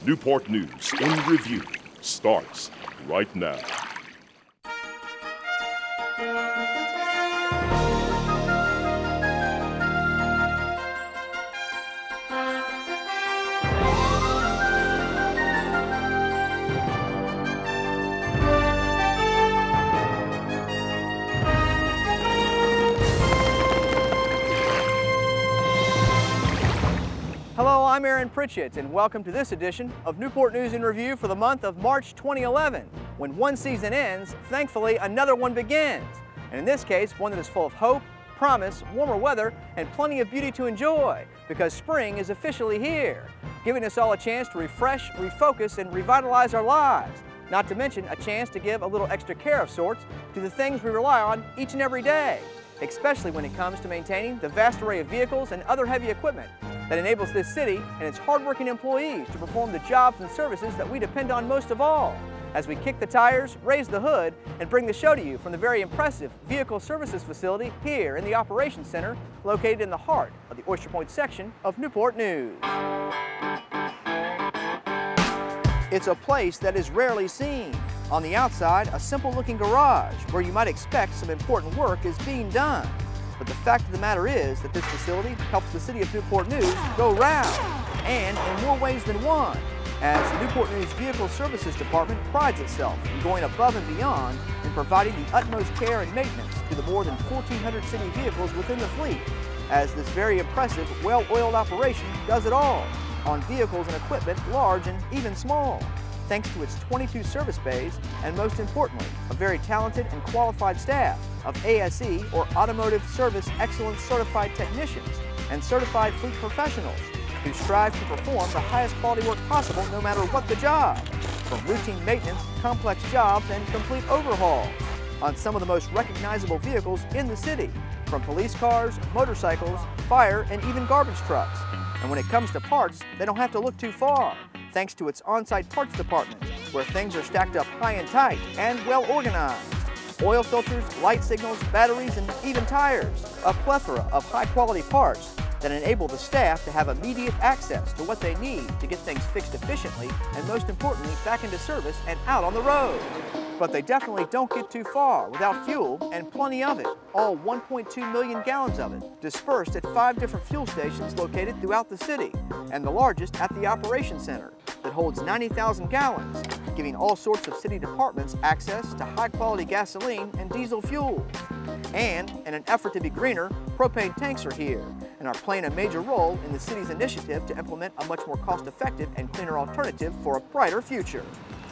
Newport News in Review starts right now. Hello, I'm Aaron Pritchett, and welcome to this edition of Newport News in Review for the month of March 2011. When one season ends, thankfully another one begins. And in this case, one that is full of hope, promise, warmer weather, and plenty of beauty to enjoy, because spring is officially here, giving us all a chance to refresh, refocus, and revitalize our lives. Not to mention a chance to give a little extra care of sorts to the things we rely on each and every day, especially when it comes to maintaining the vast array of vehicles and other heavy equipment that enables this city and its hardworking employees to perform the jobs and services that we depend on most of all, as we kick the tires, raise the hood, and bring the show to you from the very impressive Vehicle Services Facility here in the Operations Center, located in the heart of the Oyster Point section of Newport News. It's a place that is rarely seen. On the outside, a simple-looking garage where you might expect some important work is being done. But the fact of the matter is that this facility helps the city of Newport News go round, and in more ways than one, as the Newport News Vehicle Services Department prides itself in going above and beyond in providing the utmost care and maintenance to the more than 1,400 city vehicles within the fleet, as this very impressive, well-oiled operation does it all, on vehicles and equipment large and even small, thanks to its 22 service bays and, most importantly, a very talented and qualified staff of ASE, or Automotive Service Excellence Certified Technicians, and certified fleet professionals who strive to perform the highest quality work possible no matter what the job, from routine maintenance, complex jobs, and complete overhauls on some of the most recognizable vehicles in the city, from police cars, motorcycles, fire, and even garbage trucks. And when it comes to parts, they don't have to look too far, thanks to its on-site parts department, where things are stacked up high and tight and well organized. Oil filters, light signals, batteries, and even tires. A plethora of high-quality parts that enable the staff to have immediate access to what they need to get things fixed efficiently and, most importantly, back into service and out on the road. But they definitely don't get too far without fuel, and plenty of it, all 1.2 million gallons of it, dispersed at 5 different fuel stations located throughout the city, and the largest at the Operations Center that holds 90,000 gallons, giving all sorts of city departments access to high-quality gasoline and diesel fuels. And in an effort to be greener, propane tanks are here and are playing a major role in the city's initiative to implement a much more cost-effective and cleaner alternative for a brighter future.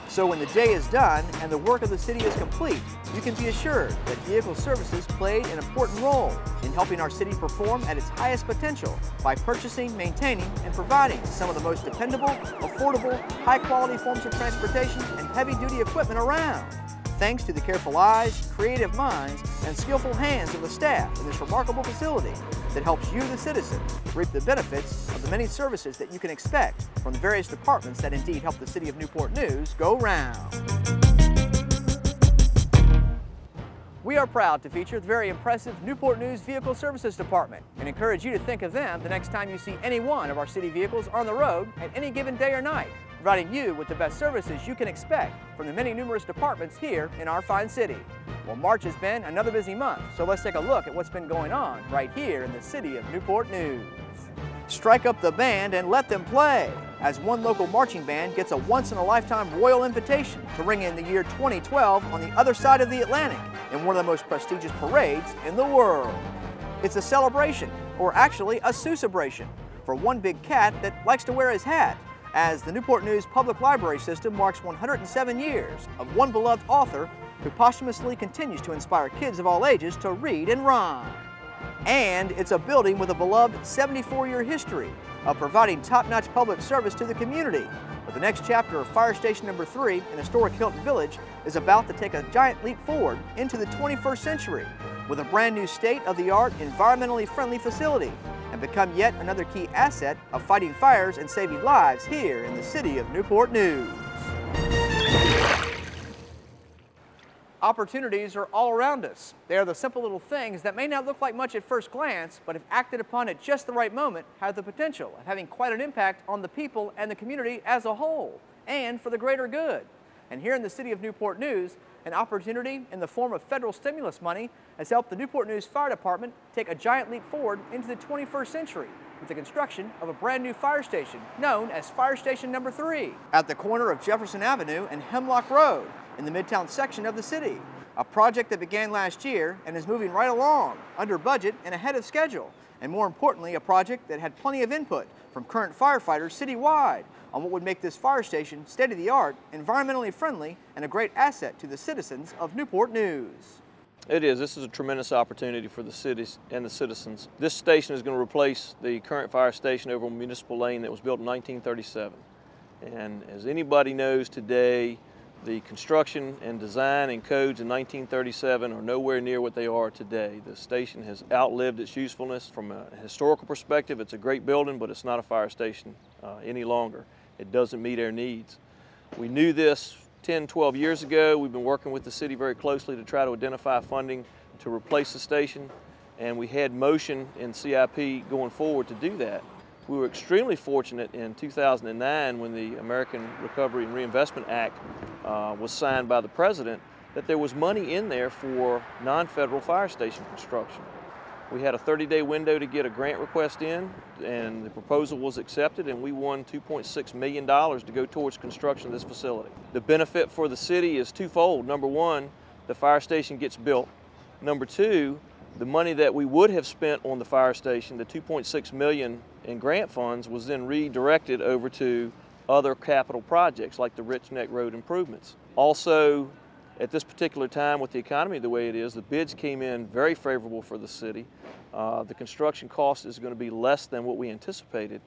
So when the day is done and the work of the city is complete, you can be assured that Vehicle Services played an important role in helping our city perform at its highest potential by purchasing, maintaining, and providing some of the most dependable, affordable, high-quality forms of transportation and heavy-duty equipment around, thanks to the careful eyes, creative minds, and skillful hands of the staff in this remarkable facility that helps you, the citizen, reap the benefits of the many services that you can expect from the various departments that indeed help the city of Newport News go round. We are proud to feature the very impressive Newport News Vehicle Services Department and encourage you to think of them the next time you see any one of our city vehicles on the road at any given day or night, providing you with the best services you can expect from the many numerous departments here in our fine city. Well, March has been another busy month, so let's take a look at what's been going on right here in the city of Newport News. Strike up the band and let them play, as one local marching band gets a once-in-a-lifetime royal invitation to ring in the year 2012 on the other side of the Atlantic in one of the most prestigious parades in the world. It's a celebration, or actually a Susabration, for one big cat that likes to wear his hat, as the Newport News Public Library System marks 107 years of one beloved author who posthumously continues to inspire kids of all ages to read and rhyme. And it's a building with a beloved 74-year history of providing top-notch public service to the community. But the next chapter of Fire Station Number 3 in historic Hilton Village is about to take a giant leap forward into the 21st century with a brand new state-of-the-art, environmentally friendly facility, and become yet another key asset of fighting fires and saving lives here in the city of Newport News. Opportunities are all around us. They are the simple little things that may not look like much at first glance, but if acted upon at just the right moment, have the potential of having quite an impact on the people and the community as a whole, and for the greater good. And here in the City of Newport News, an opportunity in the form of federal stimulus money has helped the Newport News Fire Department take a giant leap forward into the 21st century with the construction of a brand new fire station known as Fire Station Number 3 at the corner of Jefferson Avenue and Hemlock Road in the Midtown section of the city. A project that began last year and is moving right along, under budget and ahead of schedule. And more importantly, a project that had plenty of input from current firefighters citywide on what would make this fire station state-of-the-art, environmentally friendly, and a great asset to the citizens of Newport News. It is. This is a tremendous opportunity for the cities and the citizens. This station is going to replace the current fire station over on Municipal Lane that was built in 1937. And as anybody knows today, the construction and design and codes in 1937 are nowhere near what they are today. The station has outlived its usefulness. From a historical perspective, it's a great building, but it's not a fire station any longer. It doesn't meet our needs. We knew this 10, 12 years ago. We've been working with the city very closely to try to identify funding to replace the station, and we had motion in CIP going forward to do that. We were extremely fortunate in 2009 when the American Recovery and Reinvestment Act was signed by the President that there was money in there for non-federal fire station construction. We had a 30-day window to get a grant request in, and the proposal was accepted, and we won $2.6 million to go towards construction of this facility. The benefit for the city is twofold. Number one, the fire station gets built. Number two, the money that we would have spent on the fire station, the $2.6 million in grant funds, was then redirected over to other capital projects like the Rich Neck Road improvements. Also, at this particular time with the economy the way it is, the bids came in very favorable for the city. The construction cost is going to be less than what we anticipated.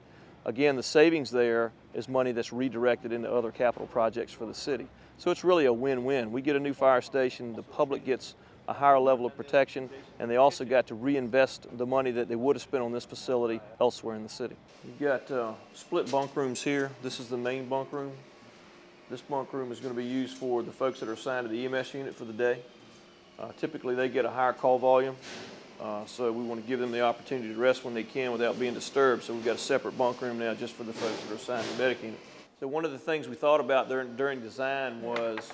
Again, the savings there is money that's redirected into other capital projects for the city. So it's really a win-win. We get a new fire station, the public gets a higher level of protection, and they also got to reinvest the money that they would have spent on this facility elsewhere in the city. You've got split bunk rooms here. This is the main bunk room. This bunk room is going to be used for the folks that are assigned to the EMS unit for the day. Typically they get a higher call volume, so we want to give them the opportunity to rest when they can without being disturbed. So we've got a separate bunk room now just for the folks that are assigned to the medic unit. So one of the things we thought about during design was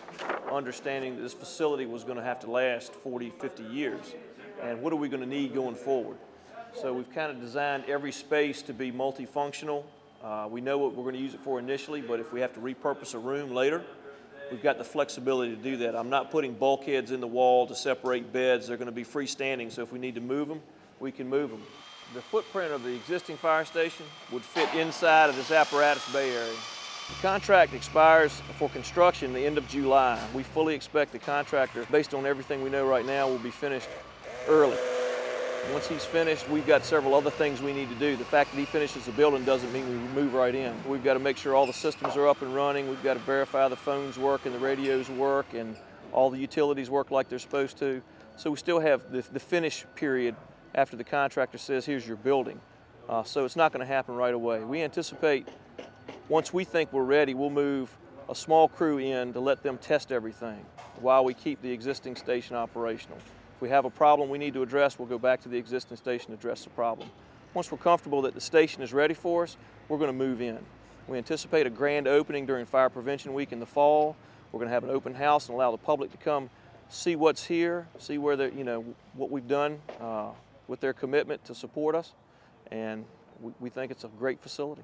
understanding that this facility was going to have to last 40, 50 years. And what are we going to need going forward? So we've kind of designed every space to be multifunctional. We know what we're going to use it for initially, but if we have to repurpose a room later, we've got the flexibility to do that. I'm not putting bulkheads in the wall to separate beds. They're going to be freestanding, so if we need to move them, we can move them. The footprint of the existing fire station would fit inside of this apparatus bay area. The contract expires for construction the end of July. We fully expect the contractor, based on everything we know right now, will be finished early. Once he's finished, we've got several other things we need to do. The fact that he finishes the building doesn't mean we move right in. We've got to make sure all the systems are up and running. We've got to verify the phones work and the radios work and all the utilities work like they're supposed to. So we still have the finish period after the contractor says, here's your building. So it's not going to happen right away. We anticipate once we think we're ready, we'll move a small crew in to let them test everything while we keep the existing station operational. If we have a problem we need to address, we'll go back to the existing station to address the problem. Once we're comfortable that the station is ready for us, we're going to move in. We anticipate a grand opening during Fire Prevention Week in the fall. We're going to have an open house and allow the public to come see what's here, see where what we've done with their commitment to support us, and we think it's a great facility.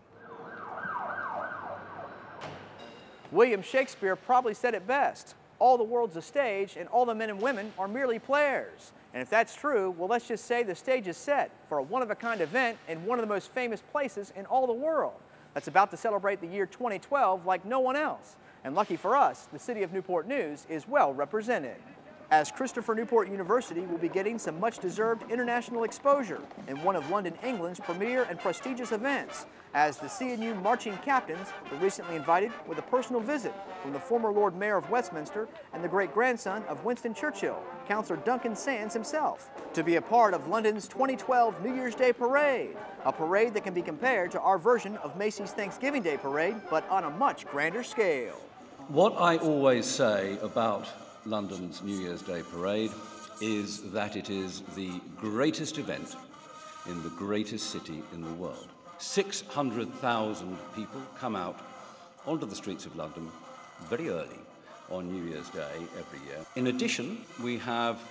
William Shakespeare probably said it best. All the world's a stage, and all the men and women are merely players. And if that's true, well, let's just say the stage is set for a one-of-a-kind event in one of the most famous places in all the world that's about to celebrate the year 2012 like no one else. And lucky for us, the City of Newport News is well represented, as Christopher Newport University will be getting some much-deserved international exposure in one of London, England's premier and prestigious events, as the CNU marching captains were recently invited with a personal visit from the former Lord Mayor of Westminster and the great-grandson of Winston Churchill, Councillor Duncan Sands himself, to be a part of London's 2012 New Year's Day Parade, a parade that can be compared to our version of Macy's Thanksgiving Day Parade, but on a much grander scale. What I always say about London's New Year's Day parade is that it is the greatest event in the greatest city in the world. 600,000 people come out onto the streets of London very early on New Year's Day every year. In addition, we have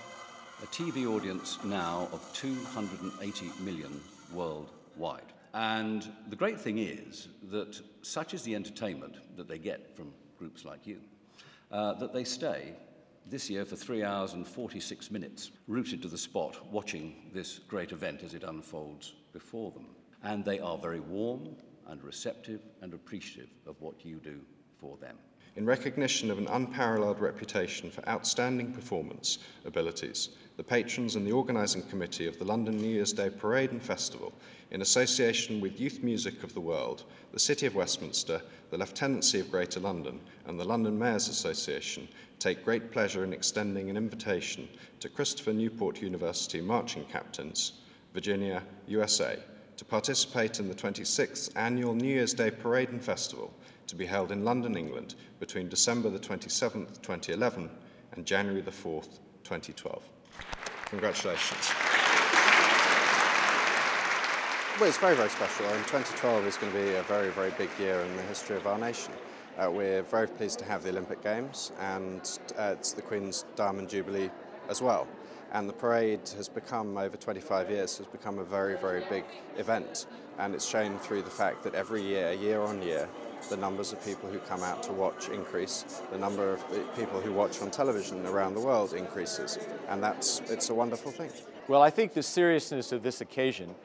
a TV audience now of 280 million worldwide. And the great thing is that such is the entertainment that they get from groups like you, that they stay this year for 3 hours and 46 minutes, rooted to the spot, watching this great event as it unfolds before them. And they are very warm and receptive and appreciative of what you do for them. In recognition of an unparalleled reputation for outstanding performance abilities, the patrons and the organising committee of the London New Year's Day Parade and Festival, in association with Youth Music of the World, the City of Westminster, the Lieutenancy of Greater London and the London Mayors Association, take great pleasure in extending an invitation to Christopher Newport University marching captains, Virginia, USA, to participate in the 26th Annual New Year's Day Parade and Festival, to be held in London, England, between December the 27th, 2011 and January the 4th, 2012. Congratulations. Well, it's very, very special, and 2012 is going to be a very, very big year in the history of our nation. We're very pleased to have the Olympic Games, and it's the Queen's Diamond Jubilee as well. And the parade has become, over 25 years, has become a very, very big event. And it's shown through the fact that every year, year on year, the numbers of people who come out to watch increase, the number of people who watch on television around the world increases. And it's a wonderful thing. Well, I think the seriousness of this occasion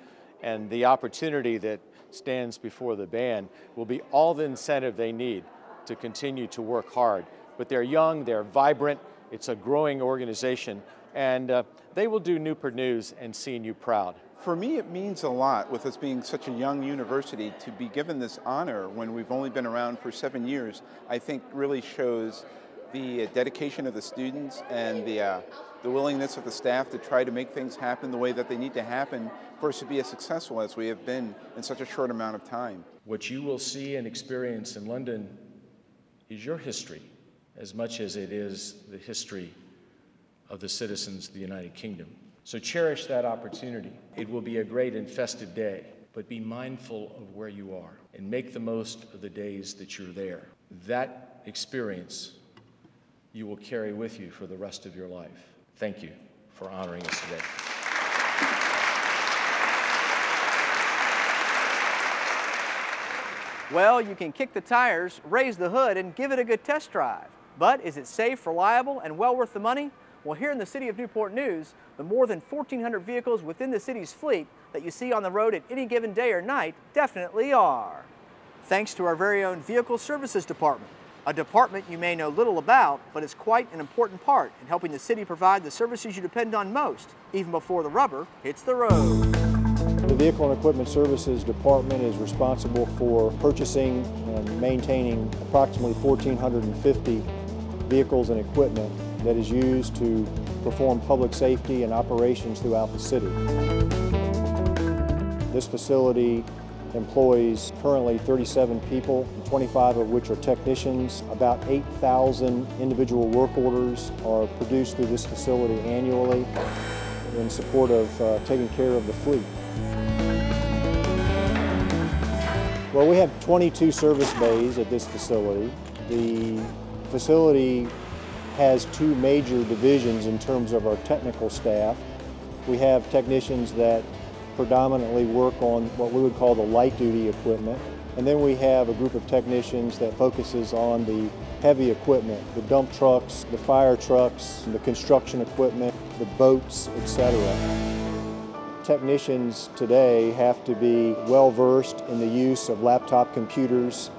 and the opportunity that stands before the band will be all the incentive they need to continue to work hard. But they're young, they're vibrant, it's a growing organization, and they will do Newport News and seeing you proud. For me, it means a lot, with us being such a young university, to be given this honor when we've only been around for 7 years. I think really shows the dedication of the students and the willingness of the staff to try to make things happen the way that they need to happen for us to be as successful as we have been in such a short amount of time. What you will see and experience in London is your history as much as it is the history of the citizens of the United Kingdom. So cherish that opportunity. It will be a great and festive day, but be mindful of where you are and make the most of the days that you're there. That experience you will carry with you for the rest of your life. Thank you for honoring us today. Well, you can kick the tires, raise the hood, and give it a good test drive. But is it safe, reliable, and well worth the money? Well, here in the City of Newport News, the more than 1,400 vehicles within the city's fleet that you see on the road at any given day or night definitely are. Thanks to our very own Vehicle Services Department, a department you may know little about, but it's quite an important part in helping the city provide the services you depend on most, even before the rubber hits the road. The Vehicle and Equipment Services Department is responsible for purchasing and maintaining approximately 1,450 vehicles and equipment that is used to perform public safety and operations throughout the city. This facility employs currently 37 people, 25 of which are technicians. About 8,000 individual work orders are produced through this facility annually in support of taking care of the fleet. Well, we have 22 service bays at this facility. The facility has two major divisions in terms of our technical staff. We have technicians that predominantly work on what we would call the light duty equipment. And then we have a group of technicians that focuses on the heavy equipment, the dump trucks, the fire trucks, the construction equipment, the boats, etc. Technicians today have to be well versed in the use of laptop computers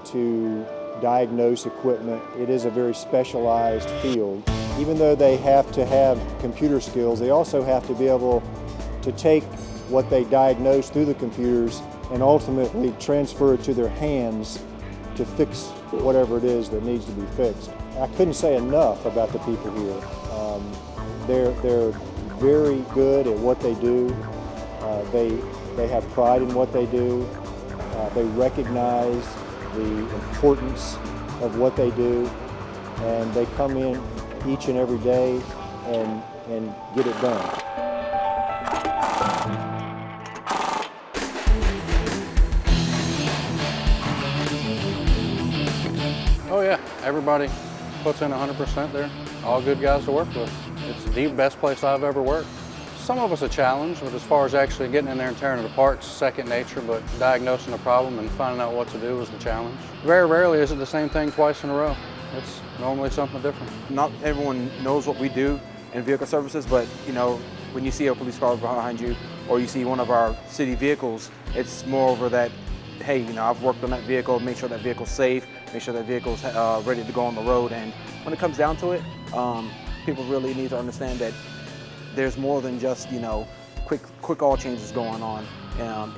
to diagnose equipment. It is a very specialized field. Even though they have to have computer skills, they also have to be able to take what they diagnose through the computers and ultimately transfer it to their hands to fix whatever it is that needs to be fixed. I couldn't say enough about the people here. They're very good at what they do. They have pride in what they do. They recognize the importance of what they do, and they come in each and every day and get it done. Oh yeah, everybody puts in 100% there. All good guys to work with. It's the best place I've ever worked. Some of us a challenge, but as far as actually getting in there and tearing it apart, it's second nature, but diagnosing a problem and finding out what to do is the challenge. Very rarely is it the same thing twice in a row. It's normally something different. Not everyone knows what we do in vehicle services, but you know, when you see a police car behind you or you see one of our city vehicles, it's more over that, hey, you know, I've worked on that vehicle, make sure that vehicle's safe, make sure that vehicle's ready to go on the road. And when it comes down to it, people really need to understand that there's more than just, you know, quick oil changes going on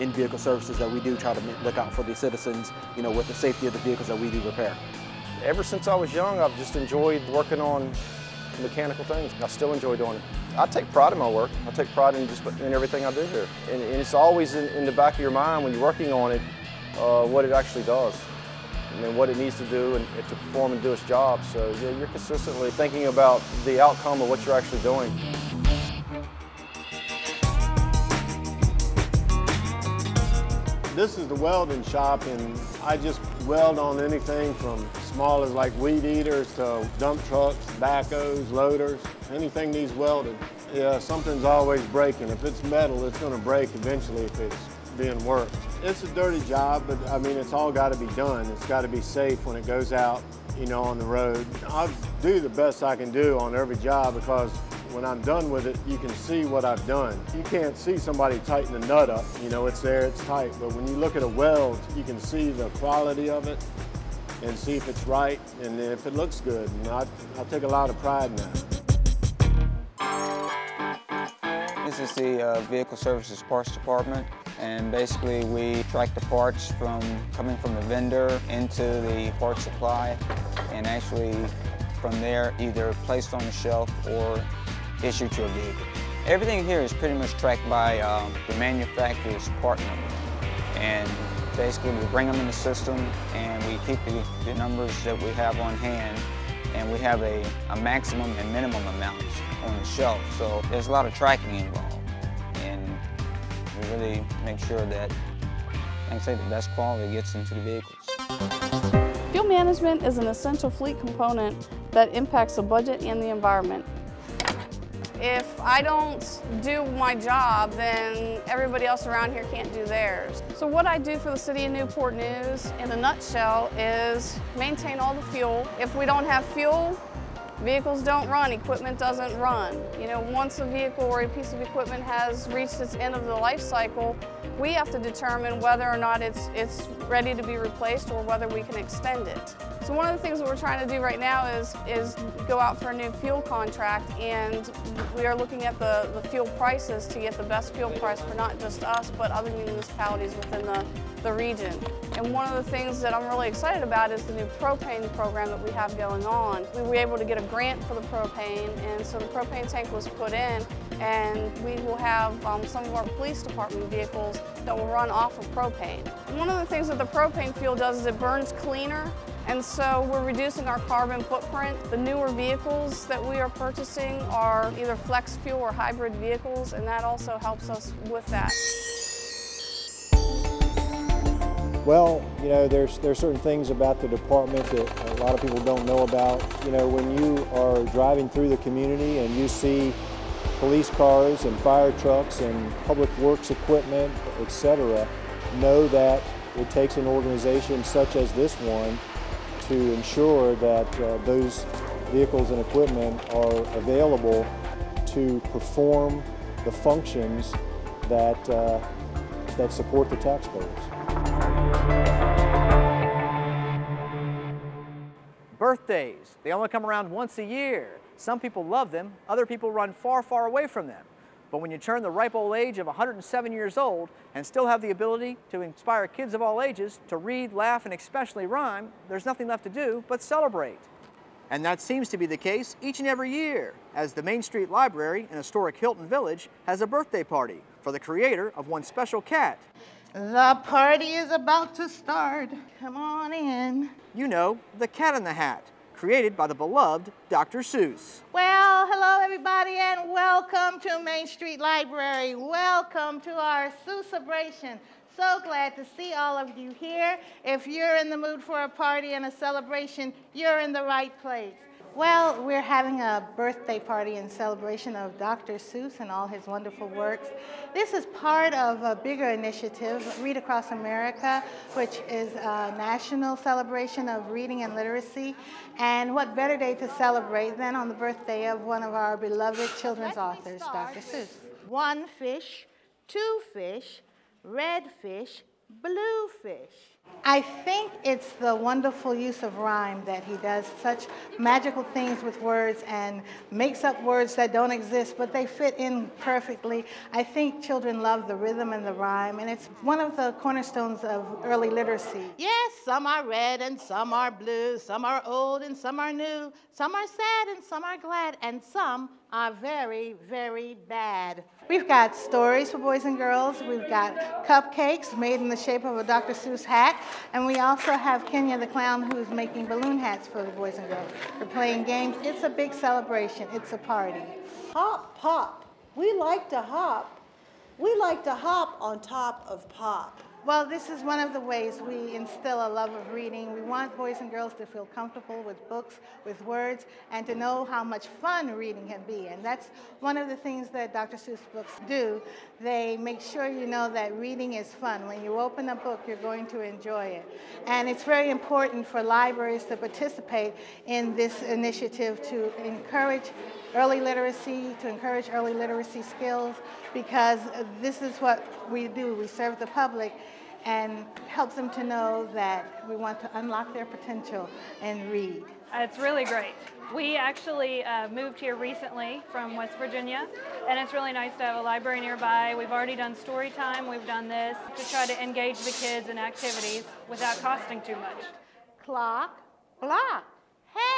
in vehicle services, that we do try to look out for the citizens, you know, with the safety of the vehicles that we do repair. Ever since I was young, I've just enjoyed working on mechanical things. I still enjoy doing it. I take pride in my work. I take pride in everything I do here. And it's always in the back of your mind when you're working on it, what it actually does and what it needs to do and to perform and do its job. So yeah, you're consistently thinking about the outcome of what you're actually doing. This is the welding shop, and I just weld on anything from small as like weed eaters to dump trucks, backhoes, loaders, anything needs welded. Yeah, something's always breaking. If it's metal, it's gonna break eventually if it's being worked. It's a dirty job, but I mean, it's all gotta be done. It's gotta be safe when it goes out, you know, on the road. I'll do the best I can do on every job, because when I'm done with it, you can see what I've done. You can't see somebody tighten the nut up. You know, it's there, it's tight. But when you look at a weld, you can see the quality of it and see if it's right and if it looks good. And I take a lot of pride in that. This is the Vehicle Services Parts Department. And basically we track the parts coming from the vendor into the parts supply, and actually from there either placed on the shelf or issued to a vehicle. Everything here is pretty much tracked by the manufacturer's part number. And basically we bring them in the system and we keep the numbers that we have on hand, and we have a maximum and minimum amounts on the shelf. So there's a lot of tracking involved. And we really make sure that, like I say, the best quality gets into the vehicles. Fuel management is an essential fleet component that impacts the budget and the environment. If I don't do my job, then everybody else around here can't do theirs. So what I do for the City of Newport News, in a nutshell, is maintain all the fuel. If we don't have fuel, vehicles don't run, equipment doesn't run. You know, once a vehicle or a piece of equipment has reached its end of the life cycle, we have to determine whether or not it's ready to be replaced or whether we can extend it. So one of the things that we're trying to do right now is go out for a new fuel contract, and we are looking at the fuel prices to get the best fuel price for not just us, but other municipalities within the region. And one of the things that I'm really excited about is the new propane program that we have going on. We were able to get a grant for the propane, and so the propane tank was put in, and we will have some of our police department vehicles that will run off of propane. One of the things that the propane fuel does is it burns cleaner, and so we're reducing our carbon footprint. The newer vehicles that we are purchasing are either flex fuel or hybrid vehicles, and that also helps us with that. Well, you know, there's certain things about the department that a lot of people don't know about. You know, when you are driving through the community and you see police cars and fire trucks and public works equipment, etc., know that it takes an organization such as this one to ensure that those vehicles and equipment are available to perform the functions that, that support the taxpayers. Birthdays, they only come around once a year. Some people love them, other people run far, far away from them. But when you turn the ripe old age of 107 years old and still have the ability to inspire kids of all ages to read, laugh, and especially rhyme, there's nothing left to do but celebrate. And that seems to be the case each and every year, as the Main Street Library in historic Hilton Village has a birthday party for the creator of one special cat. The party is about to start. Come on in. You know, the Cat in the Hat, created by the beloved Dr. Seuss. Well, hello everybody and welcome to Main Street Library. Welcome to our Seuss-abration. So glad to see all of you here. If you're in the mood for a party and a celebration, you're in the right place. Well, we're having a birthday party in celebration of Dr. Seuss and all his wonderful works. This is part of a bigger initiative, Read Across America, which is a national celebration of reading and literacy. And what better day to celebrate than on the birthday of one of our beloved children's authors, Dr. Seuss. One fish, two fish, red fish, blue fish. I think it's the wonderful use of rhyme that he does such magical things with words and makes up words that don't exist, but they fit in perfectly. I think children love the rhythm and the rhyme, and it's one of the cornerstones of early literacy. Yes, some are red and some are blue, some are old and some are new, some are sad and some are glad, and some are very, very bad. We've got stories for boys and girls. We've got cupcakes made in the shape of a Dr. Seuss hat. And we also have Kenya the clown who's making balloon hats for the boys and girls. We're playing games. It's a big celebration. It's a party. Hop, pop. We like to hop. We like to hop on top of pop. Well, this is one of the ways we instill a love of reading. We want boys and girls to feel comfortable with books, with words, and to know how much fun reading can be. And that's one of the things that Dr. Seuss books do. They make sure you know that reading is fun. When you open a book, you're going to enjoy it. And it's very important for libraries to participate in this initiative to encourage early literacy, to encourage early literacy skills, because this is what we do. We serve the public and help them to know that we want to unlock their potential and read. It's really great. We actually moved here recently from West Virginia, and it's really nice to have a library nearby. We've already done story time. We've done this to try to engage the kids in activities without costing too much. Clock, block.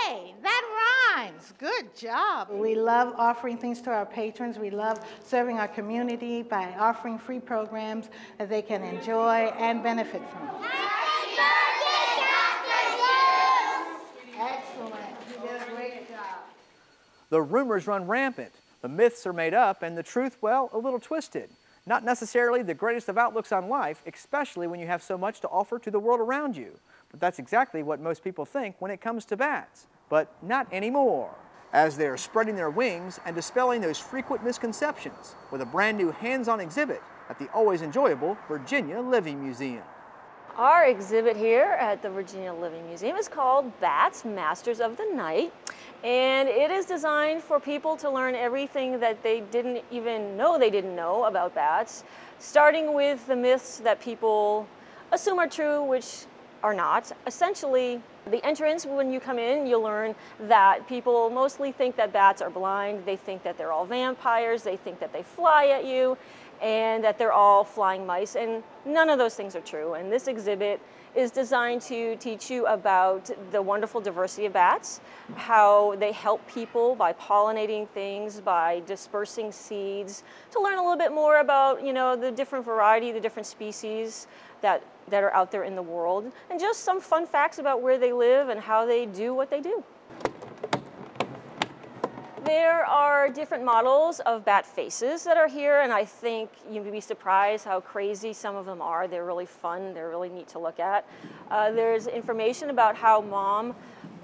Hey, that rhymes. Good job. We love offering things to our patrons. We love serving our community by offering free programs that they can enjoy and benefit from. Happy birthday, Dr. Seuss! Excellent. You did a great job. The rumors run rampant, the myths are made up, and the truth, well, a little twisted. Not necessarily the greatest of outlooks on life, especially when you have so much to offer to the world around you. But that's exactly what most people think when it comes to bats. But not anymore, as they are spreading their wings and dispelling those frequent misconceptions with a brand new hands-on exhibit at the always enjoyable Virginia Living Museum. Our exhibit here at the Virginia Living Museum is called Bats, Masters of the Night, and it is designed for people to learn everything that they didn't even know they didn't know about bats, starting with the myths that people assume are true, which are not. Essentially, the entrance, when you come in, you'll learn that people mostly think that bats are blind. They think that they're all vampires. They think that they fly at you and that they're all flying mice, and none of those things are true. And this exhibit is designed to teach you about the wonderful diversity of bats, how they help people by pollinating things, by dispersing seeds, to learn a little bit more about, you know, the different variety, the different species that are out there in the world, and just some fun facts about where they live and how they do what they do. There are different models of bat faces that are here, and I think you'd be surprised how crazy some of them are. They're really fun. They're really neat to look at. There's information about how mom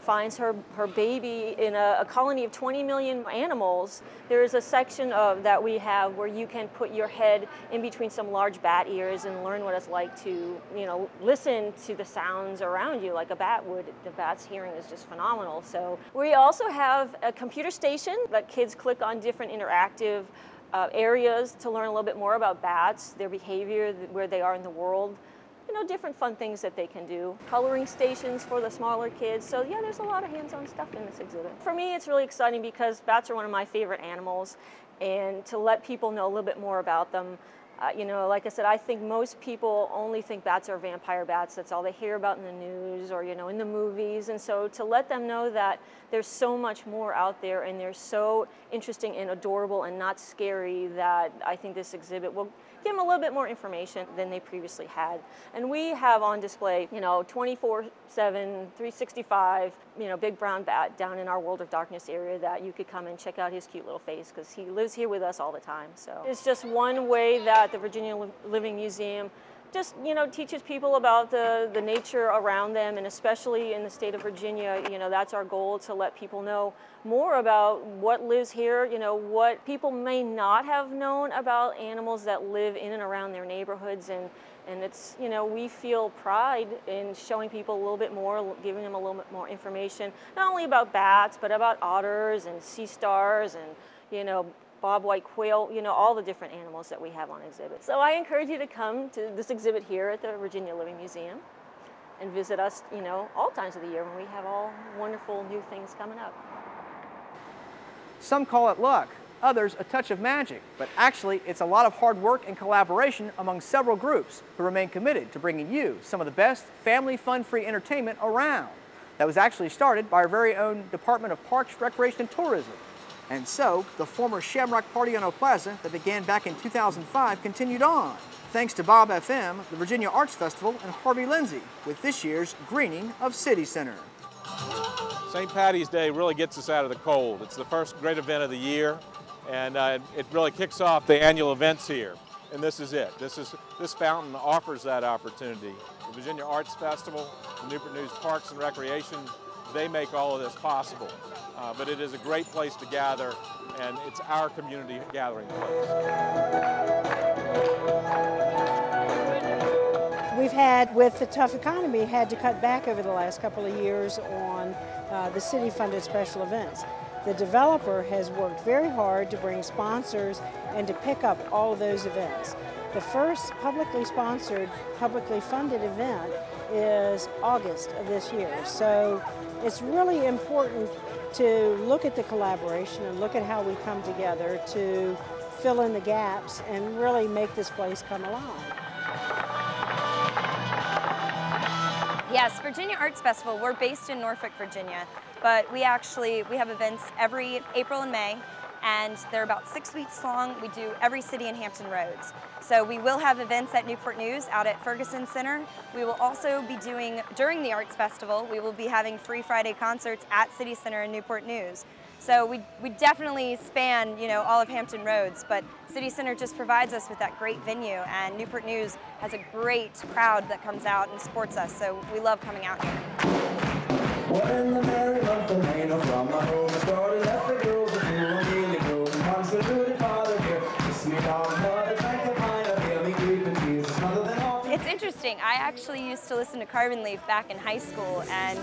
finds her baby in a colony of 20 million animals. There's a section of that we have where you can put your head in between some large bat ears and learn what it's like to, you know, listen to the sounds around you like a bat would. The bat's hearing is just phenomenal. So we also have a computer station that kids click on different interactive areas to learn a little bit more about bats, their behavior, where they are in the world. You know, different fun things that they can do. Coloring stations for the smaller kids. So yeah, there's a lot of hands-on stuff in this exhibit. For me, it's really exciting because bats are one of my favorite animals, and to let people know a little bit more about them. You know, like I said, I think most people only think bats are vampire bats. That's all they hear about in the news or, you know, in the movies. And so to let them know that there's so much more out there and they're so interesting and adorable and not scary, that I think this exhibit will give them a little bit more information than they previously had. And we have on display, 24/7, 365, big brown bat down in our World of Darkness area that you could come and check out his cute little face because he lives here with us all the time. So it's just one way that the Virginia Living Museum just, teaches people about the nature around them, and especially in the state of Virginia, that's our goal, to let people know more about what lives here, what people may not have known about animals that live in and around their neighborhoods. And it's, we feel pride in showing people a little bit more, giving them a little bit more information, not only about bats, but about otters and sea stars and, bobwhite quail, all the different animals that we have on exhibit. So I encourage you to come to this exhibit here at the Virginia Living Museum and visit us, all times of the year when we have all wonderful new things coming up. Some call it luck, others a touch of magic, but actually it's a lot of hard work and collaboration among several groups who remain committed to bringing you some of the best family fun-free entertainment around. That was actually started by our very own Department of Parks, Recreation and Tourism. And so, the former Shamrock Party on Plaza that began back in 2005 continued on, thanks to Bob FM, the Virginia Arts Festival, and Harvey Lindsay, with this year's greening of City Center. St. Patty's Day really gets us out of the cold. It's the first great event of the year, and it really kicks off the annual events here. And this is it. This fountain offers that opportunity. The Virginia Arts Festival, the Newport News Parks and Recreation, they make all of this possible. But it is a great place to gather, and it's our community gathering place. We've had, with the tough economy, had to cut back over the last couple of years on the city-funded special events. The developer has worked very hard to bring sponsors and to pick up all those events. The first publicly sponsored, publicly funded event is August of this year. So it's really important to look at the collaboration and look at how we come together to fill in the gaps and really make this place come alive. Yes, Virginia Arts Festival, we're based in Norfolk, Virginia, but we have events every April and May, and they're about 6 weeks long. We do every city in Hampton Roads. So we will have events at Newport News out at Ferguson Center. We will also be doing, during the Arts Festival, we will be having free Friday concerts at City Center and Newport News. So we definitely span, all of Hampton Roads, but City Center just provides us with that great venue, and Newport News has a great crowd that comes out and supports us, so we love coming out here. When the merry month of May, from my home started, left the girls and you and me, the girls and comes the good father here. Kiss me down, mother, drink a pint of beer, me grief and Jesus, mother than all. It's interesting. I actually used to listen to Carbon Leaf back in high school, and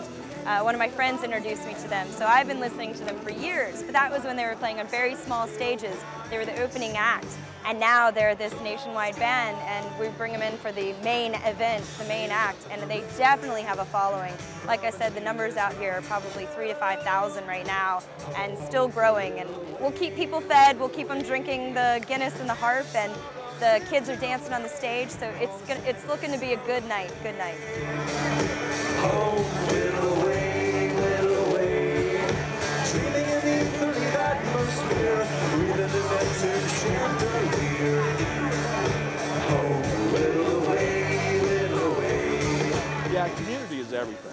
one of my friends introduced me to them. So I've been listening to them for years, but that was when they were playing on very small stages. They were the opening act, and now they're this nationwide band, and we bring them in for the main event, the main act, and they definitely have a following. Like I said, the numbers out here are probably 3,000 to 5,000 right now, and still growing. And we'll keep people fed, we'll keep them drinking the Guinness and the harp, and the kids are dancing on the stage, so it's looking to be a good night, good night. Oh, little way, dreaming in the ethereal atmosphere, breathing the vintage chandelier. Oh, little way. Yeah, community is everything.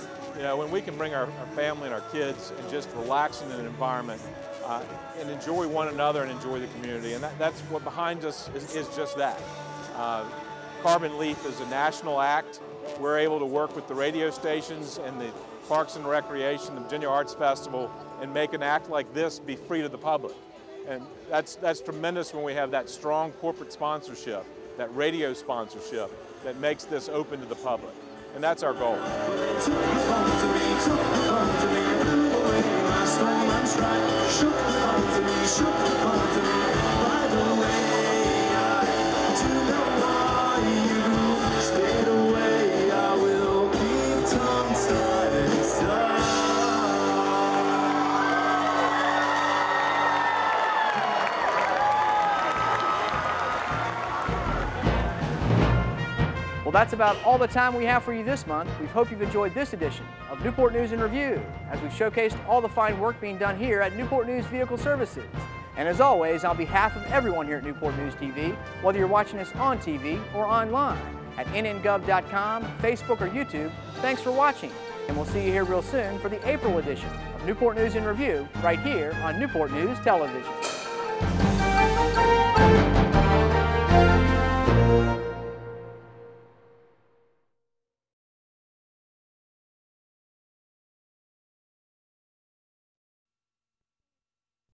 When we can bring our family and our kids and just relax in an environment and enjoy one another and enjoy the community, and that's what behind us is just that. Carbon Leaf is a national act. We're able to work with the radio stations and the Parks and Recreation, the Virginia Arts Festival, and make an act like this be free to the public. And that's tremendous when we have that strong corporate sponsorship, that radio sponsorship that makes this open to the public. And that's our goal. Well, that's about all the time we have for you this month. We hope you've enjoyed this edition of Newport News in Review, as we've showcased all the fine work being done here at Newport News Vehicle Services. And as always, on behalf of everyone here at Newport News TV, whether you're watching us on TV or online, at nngov.com, Facebook, or YouTube, thanks for watching. And we'll see you here real soon for the April edition of Newport News in Review, right here on Newport News Television.